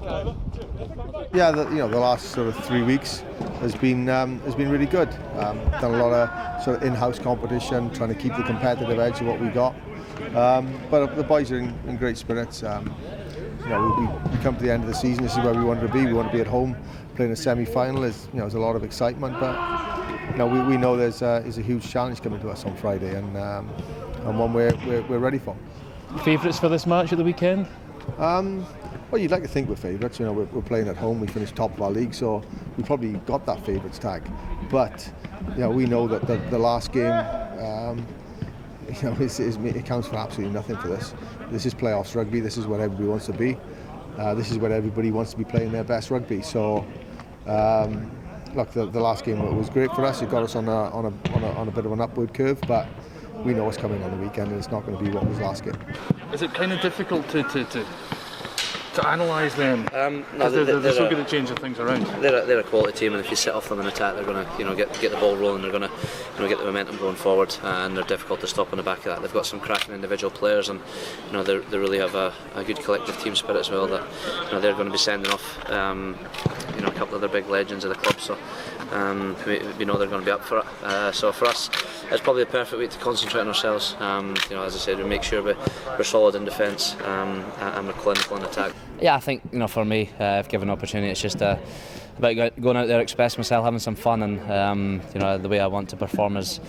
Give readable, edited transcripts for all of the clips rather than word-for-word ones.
Yeah, the last sort of 3 weeks has been really good. Done a lot of sort of in-house competition, trying to keep the competitive edge of what we got. But the boys are in great spirits. We come to the end of the season. This is where we want to be. We want to be at home playing a semi-final. There's a lot of excitement, but we know there's a huge challenge coming to us on Friday, and one we're ready for. Favourites for this match at the weekend? Well, you'd like to think we're favourites. We're playing at home. We finished top of our league, so we probably got that favourites tag. But we know that the last game, it counts for absolutely nothing for this. This is playoffs rugby. This is what everybody wants to be. This is what everybody wants to be playing their best rugby. So, look, the last game was great for us. It got us on a bit of an upward curve, but we know what's coming on the weekend, and it's not going to be what was last game. Is it kind of difficult to analyse them? No, they're so good at changing things around. They're a quality team, and if you set off them in attack, they're going to get the ball rolling. They're going to get the momentum going forward, and they're difficult to stop on the back of that. They've got some cracking individual players, and they really have a good collective team spirit as well. That they're going to be sending off a couple of their big legends of the club. So we know they're going to be up for it. So for us, it's probably the perfect week to concentrate on ourselves. As I said, we make sure we're solid in defence and we're clinical in attack. Yeah, I think for me, if given an opportunity, it's just about going out there, expressing myself, having some fun, and the way I want to perform is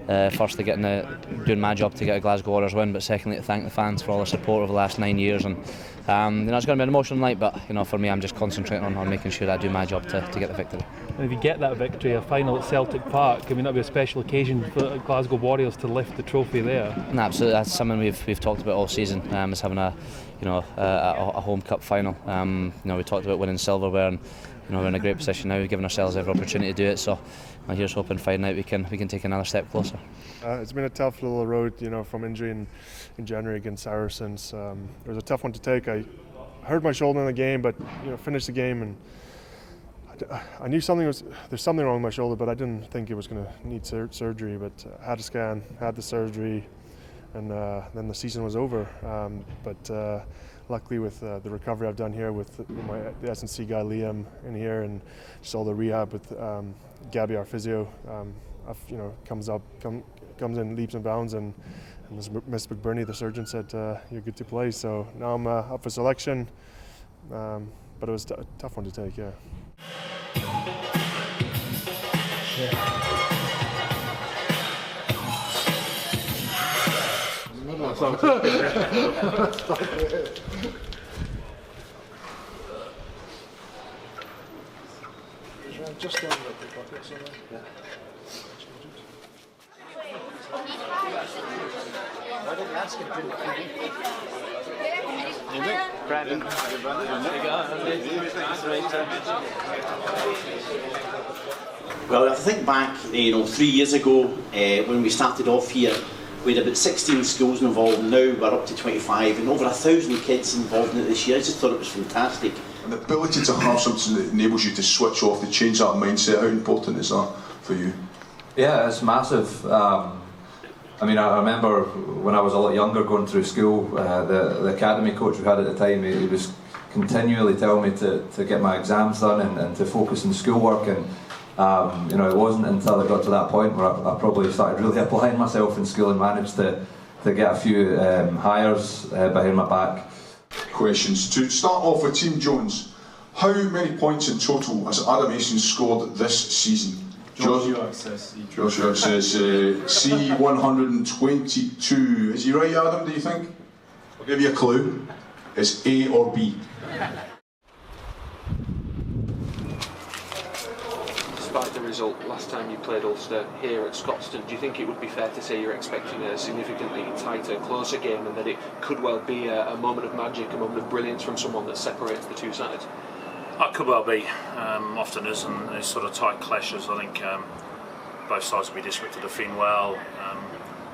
firstly doing my job to get a Glasgow Warriors win, but secondly to thank the fans for all their support over the last 9 years. And it's going to be an emotional night, but for me, I'm just concentrating on making sure that I do my job to get the victory. And if you get that victory, a final at Celtic Park, that'll be a special occasion for Glasgow Warriors to lift the trophy there. No, absolutely, that's something we've talked about all season. Is having a home cup final. We talked about winning silverware, and we're in a great position now. We've given ourselves every opportunity to do it. So here's hoping Friday night we can take another step closer. It's been a tough little road, from injury in January against Saracens. It was a tough one to take. I hurt my shoulder in the game, but finished the game, and I knew there's something wrong with my shoulder, but I didn't think it was going to need surgery. But I had a scan, had the surgery, and then the season was over. But luckily, with the recovery I've done here with the S&C guy Liam in here, and just all the rehab with Gabby, our physio, comes in leaps and bounds, and Miss McBurney, the surgeon, said you're good to play. So now I'm up for selection, but it was a tough one to take. Yeah. Just down the pocket, sorry. Yeah. Why don't you ask him? Brandon. Well, if I think back, 3 years ago, when we started off here, we had about 16 schools involved. Now we're up to 25, and over 1,000 kids involved in it this year. I just thought it was fantastic. And the ability to have something that enables you to switch off, to change that mindset, how important is that for you? Yeah, it's massive. I remember when I was a lot younger going through school, the academy coach we had at the time, he was continually telling me to get my exams done and to focus on schoolwork, and it wasn't until I got to that point where I probably started really applying myself in school and managed to get a few hires behind my back. Questions. To start off with Team Jones, how many points in total has Adam Mason scored this season? Joshua says C122. Is he right, Adam, do you think? I'll give you a clue. It's A or B. Despite the result last time you played Ulster here at Scotstoun, do you think it would be fair to say you're expecting a significantly tighter, closer game, and that it could well be a moment of magic, a moment of brilliance from someone that separates the two sides? It could well be. Often is in these sort of tight clashes. I think both sides will be desperate to defend well.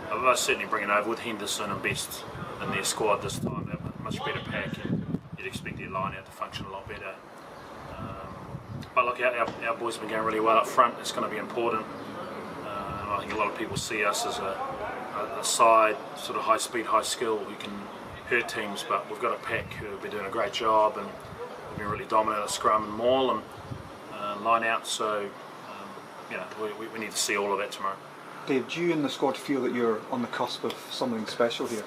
They're certainly bringing over with Henderson and Best in their squad this time. They're a much better pack, and you'd expect their line out to function a lot better. But look, our boys have been going really well up front. It's going to be important. I think a lot of people see us as a side, sort of high speed, high skill, who can hurt teams, but we've got a pack who have been doing a great job, and We've been really dominant at scrum and maul and line out, so we need to see all of that tomorrow. Dave, do you and the squad feel that you're on the cusp of something special here?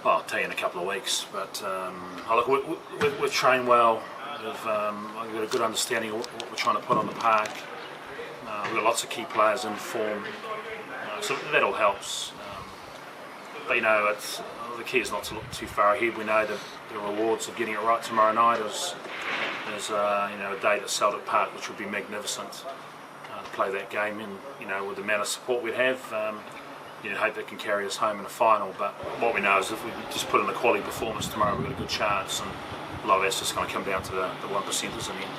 Well, I'll tell you in a couple of weeks, but look, we've trained well. I've got a good understanding of what we're trying to put on the park. We've got lots of key players in form, so that all helps. But the key is not to look too far ahead. We know that the rewards of getting it right tomorrow night is a day at Celtic Park, which would be magnificent to play that game in. With the amount of support we have, you hope that can carry us home in the final. But what we know is if we just put in a quality performance tomorrow, we've got a good chance, and a lot of that's just going to come down to the 1%ers in the end.